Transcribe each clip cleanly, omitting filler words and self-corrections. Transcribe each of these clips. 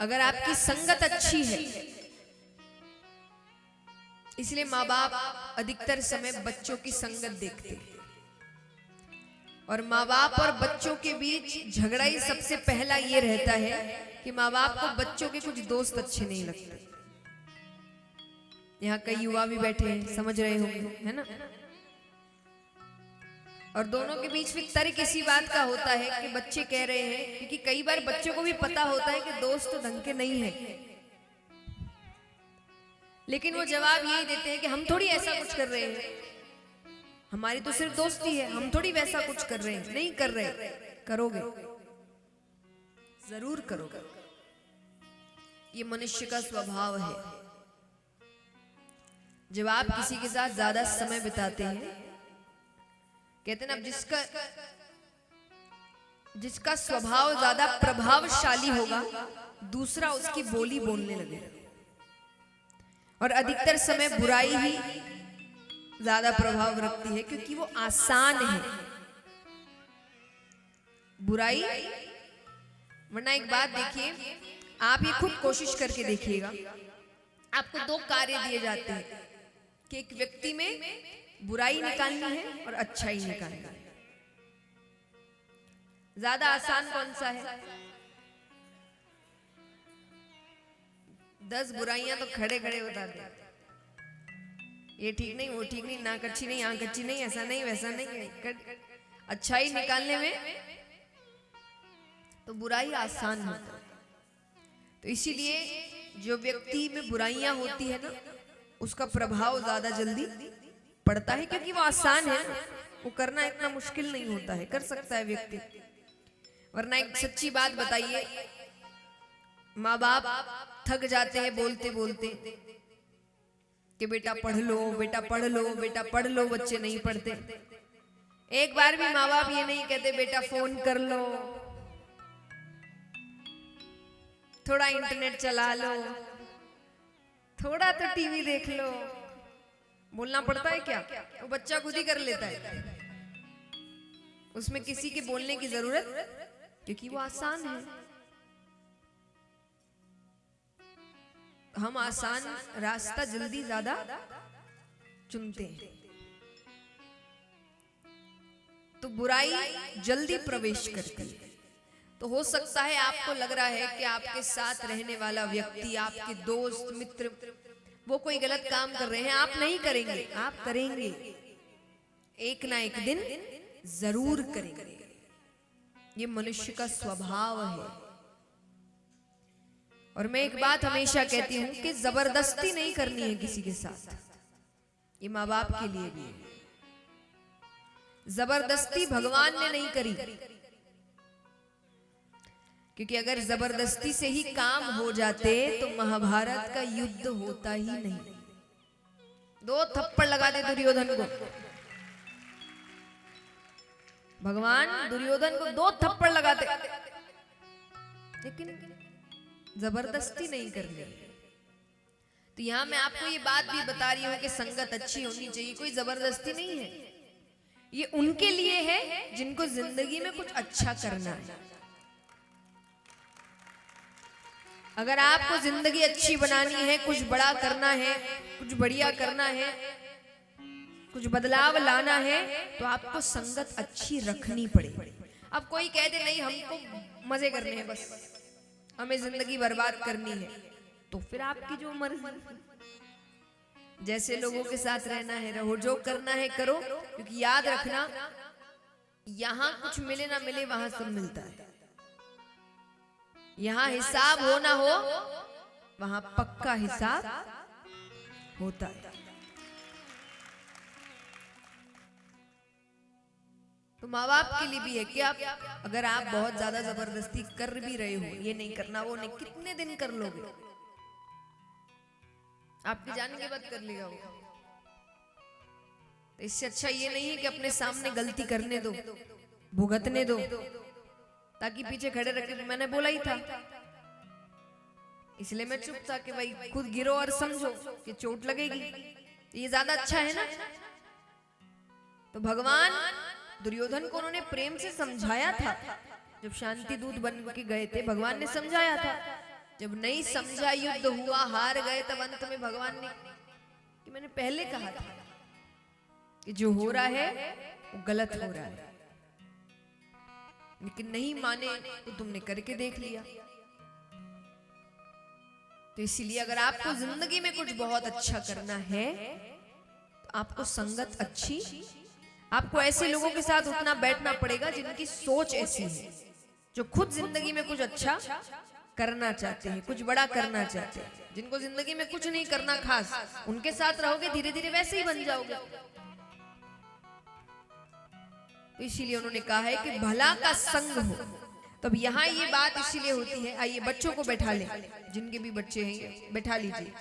अगर आपकी संगत अच्छी है, इसलिए माँ बाप अधिकतर समय बच्चों की संगत देखते हैं। और माँ बाप और बच्चों के बीच झगड़ा ही सबसे पहला ये रहता है कि माँ बाप को बच्चों के कुछ दोस्त अच्छे नहीं लगते। यहाँ कई युवा भी बैठे हैं, समझ रहे होंगे, है ना। और दोनों के बीच में तर्क इसी बात का होता है कि बच्चे कह रहे हैं, क्योंकि कई बार बच्चों को भी पता होता है कि दोस्त तो ढंग के नहीं है, लेकिन वो जवाब यही देते हैं कि हम थोड़ी ऐसा कुछ कर रहे हैं, हमारी तो सिर्फ दोस्ती है, हम थोड़ी वैसा कुछ कर रहे हैं। नहीं कर रहे, करोगे, जरूर करोगे। ये मनुष्य का स्वभाव है। जब आप किसी के साथ ज्यादा समय बिताते हैं, कहते हैं ना, जिसका स्वभाव ज्यादा प्रभावशाली होगा, दूसरा उसकी बोली बोलने लगेगा। और अधिकतर समय बुराई ही ज्यादा प्रभाव रखती है, क्योंकि वो आसान है बुराई। वरना एक बात देखिए, आप ये खुद कोशिश करके देखिएगा, आपको दो कार्य दिए जाते हैं कि एक व्यक्ति में बुराई निकालनी है और अच्छाई निकालनी है। ज्यादा आसान कौन सा है? 10 बुराइयां तो खड़े खड़े बता दे, ये ठीक नहीं, वो ठीक नहीं, नाक अच्छी नहीं, आंख अच्छी नहीं, ऐसा नहीं, वैसा नहीं। अच्छाई निकालने में तो बुराई आसान होता है। तो इसीलिए जो व्यक्ति में बुराइयां होती है ना, उसका प्रभाव ज्यादा जल्दी पड़ता है, क्योंकि वो आसान है, वो करना इतना मुश्किल नहीं होता है, कर सकता है व्यक्ति। वरना एक सच्ची बात बताइए, माँ बाप थक जाते हैं बोलते बोलते कि बेटा पढ़ लो, बेटा पढ़ लो, बेटा पढ़ लो, बच्चे नहीं पढ़ते। एक बार भी माँ बाप ये नहीं कहते बेटा फोन कर लो, थोड़ा इंटरनेट चला लो, थोड़ा तो टीवी देख लो। बोलना पड़ता है क्या? वो बच्चा खुद ही कर लेता है, उसमें किसी के बोलने की जरूरत, क्योंकि वो आसान है। हम आसान रास्ता जल्दी ज्यादा चुनते हैं, तो बुराई जल्दी प्रवेश करती है। तो हो सकता है आपको लग रहा है कि आपके साथ रहने वाला व्यक्ति, आपके दोस्त मित्र, वो कोई गलत काम कर रहे हैं, आप नहीं करेंगे, आप करेंगे, एक ना एक दिन जरूर करेंगे। ये मनुष्य का स्वभाव है। और मैं एक बात हमेशा कहती हूं कि जबरदस्ती नहीं करनी है किसी के साथ, ये माँ बाप के लिए भी है। जबरदस्ती भगवान ने नहीं करी, क्योंकि अगर जबरदस्ती से ही काम हो जाते तो महाभारत का युद्ध होता ही नहीं। 2 थप्पड़ लगा दे दुर्योधन को, भगवान दुर्योधन को 2 थप्पड़ लगाते, लेकिन जबरदस्ती नहीं करनी। तो यहां मैं आपको ये बात भी बता रही हूं कि संगत अच्छी होनी चाहिए, कोई जबरदस्ती नहीं है। ये उनके लिए है जिनको जिंदगी में कुछ अच्छा करना है। अगर आपको जिंदगी अच्छी बनानी है, कुछ बड़ा करना है, कुछ बढ़िया करना है, कुछ बदलाव लाना है, तो आपको संगत अच्छी रखनी पड़ेगी। अब कोई कह दे नहीं हमको मजे करने हैं, बस हमें जिंदगी बर्बाद करनी है, तो फिर आपकी जो मर्जी, जैसे लोगों के साथ रहना है रहो, जो करना है करो। क्योंकि याद रखना, यहां कुछ मिले ना मिले, वहां सब मिलता है। यहां हिसाब हो ना हो, वहां पक्का हिसाब होता है। तो माँ बाप के लिए भी है कि आप, अगर आप बहुत ज्यादा जबरदस्ती कर भी रहे हो, ये नहीं करना वो नहीं, कितने दिन कर लोगे? आपके जाने के बाद कर लेगा वो। तो इससे अच्छा ये नहीं है कि अपने सामने गलती करने दो, भुगतने दो, ताकि पीछे खड़े रखे मैंने बोला ही था। इसलिए मैं चुप था कि भाई खुद गिरो और समझो कि चोट लगेगी, ये ज्यादा अच्छा है ना। तो भगवान दुर्योधन को उन्होंने प्रेम से समझाया था। जब शांति दूत बन के गए थे, भगवान ने समझाया था, जब नहीं समझा, युद्ध हुआ, हार गए, तब अंत में भगवान ने कि मैंने पहले कहा था कि जो हो रहा है वो गलत हो रहा है, लेकिन नहीं माने तो तुमने करके देख लिया। तो इसीलिए अगर आपको जिंदगी में कुछ बहुत अच्छा करना है तो आपको संगत अच्छी, आपको ऐसे लोगों के साथ उठना बैठना पड़ेगा जिनकी सोच ऐसी है, जो खुद जिंदगी में कुछ अच्छा करना चाहते हैं, कुछ बड़ा करना चाहते हैं। जिनको जिंदगी में कुछ नहीं करना खास, उनके साथ रहोगे धीरे धीरे वैसे ही बन जाओगे। तो इसीलिए उन्होंने कहा है कि भला का संग हो। तो अब यहाँ ये बात इसीलिए होती है, आइए बच्चों को बैठा लें, जिनके भी बच्चे हैं बैठा लीजिए।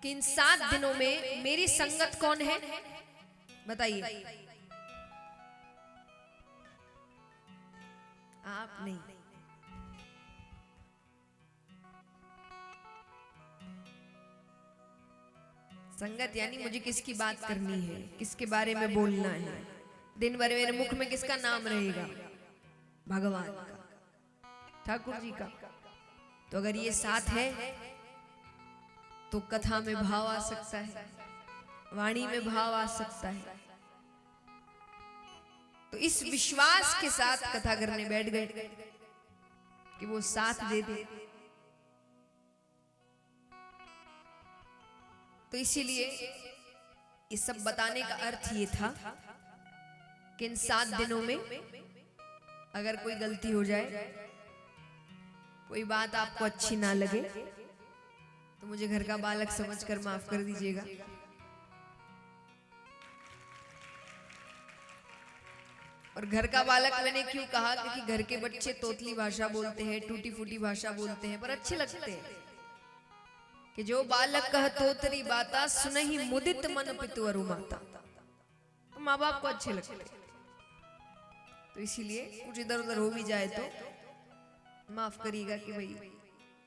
कि इन 7 दिनों में मेरी संगत कौन है बताइए। आप नहीं, संगत यानी मुझे किसकी बात करनी है, किसके बारे में बोलना है, दिन भर मेरे मुख में किसका नाम रहेगा, भगवान का, ठाकुर जी का। तो अगर ये साथ है तो कथा में भाव आ सकता है, वाणी में भाव आ सकता है। तो इस विश्वास के साथ कथा करने बैठ गए कि वो साथ दे दे। तो इसीलिए ये सब बताने का अर्थ ये था कि इन 7 दिनों में अगर कोई गलती हो जाए, कोई बात आपको अच्छी ना लगे, तो मुझे घर का बालक समझकर माफ कर दीजिएगा। और घर का बालक मैंने क्यों कहा, क्योंकि घर के बच्चे तोतली भाषा बोलते हैं, टूटी फूटी भाषा बोलते हैं, पर अच्छे लगते हैं। कि जो बालक कह तोतरी बाता, सुनहि मुदित मन पितुअरु माता। तो माँ बाप को अच्छे लगते हैं। तो इसीलिए कुछ इधर उधर हो भी जाए तो माफ करिएगा कि भाई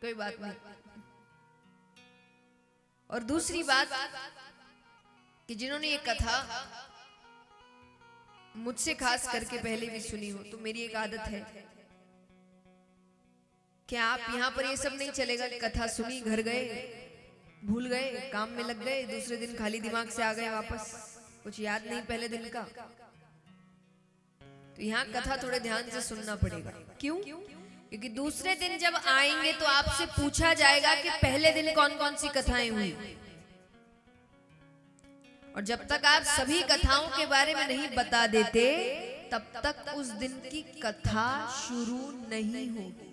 कोई बात नहीं। और दूसरी बात कि जिन्होंने ये कथा मुझसे खास करके पहले भी सुनी हो, तो मेरी एक आदत है कि आप यहाँ पर ये सब नहीं चलेगा, कथा सुनी, घर गए, भूल गए, काम में लग गए, दूसरे दिन खाली दिमाग से आ गए वापस, कुछ याद नहीं पहले दिन का। तो यहाँ कथा थोड़े ध्यान से सुनना पड़ेगा। क्यों? क्योंकि दूसरे दिन जब आएंगे तो आपसे पूछा जाएगा कि पहले दिन कौन कौन सी कथाएं हुई। और जब तक आप सभी कथाओं के बारे में नहीं बता देते, तब तक उस दिन की कथा शुरू नहीं होगी।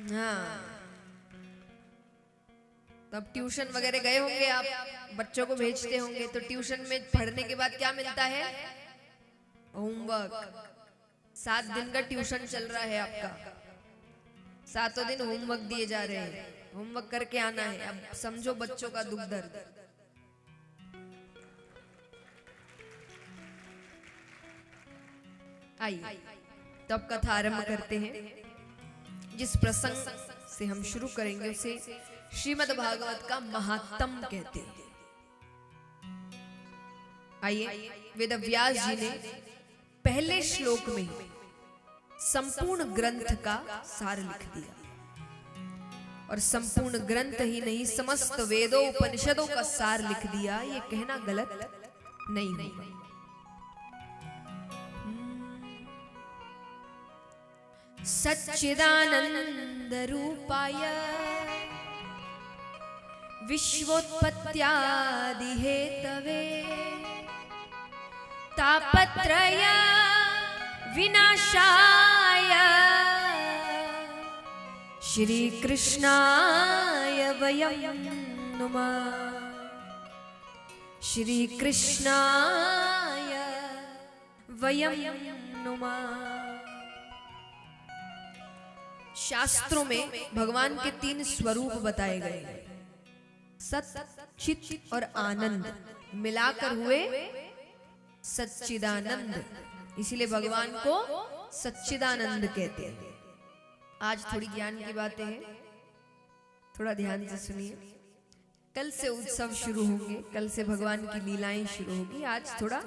हाँ, तब ट्यूशन वगैरह गए होंगे आप, बच्चों को भेजते होंगे, तो ट्यूशन में पढ़ने के बाद क्या मिलता है? होमवर्क। 7 दिन का ट्यूशन चल रहा है आपका, 7 दिन होमवर्क दिए जा रहे हैं, होमवर्क करके आना है। अब समझो बच्चों का दुख दर्द। आइए तब कथा आरंभ करते हैं। जिस प्रसंग से हम शुरू करेंगे उसे श्रीमद् भागवत का महात्म कहते हैं। आइए, वेद व्यास जी ने पहले श्लोक में संपूर्ण ग्रंथ का सार लिख दिया। और संपूर्ण ग्रंथ ही नहीं, समस्त वेदों उपनिषदों का सार लिख दिया। ये कहना गलत नहीं होगा। सच्चिदानंद रूपाय विश्वोत्पत्त्यादि हेतवे तापत्रय विनाशाय श्री कृष्णाय वयं नुमः। श्री कृष्णाय वयं नुमः। शास्त्रों में भगवान के 3 स्वरूप बताए गए हैं, सत, चित और आनंद, मिलाकर हुए सच्चिदानंद। इसीलिए भगवान को सच्चिदानंद कहते हैं। आज थोड़ी ज्ञान की बातें हैं, थोड़ा ध्यान से सुनिए। कल से उत्सव शुरू होंगे, कल से भगवान की लीलाएं शुरू होगी। आज थोड़ा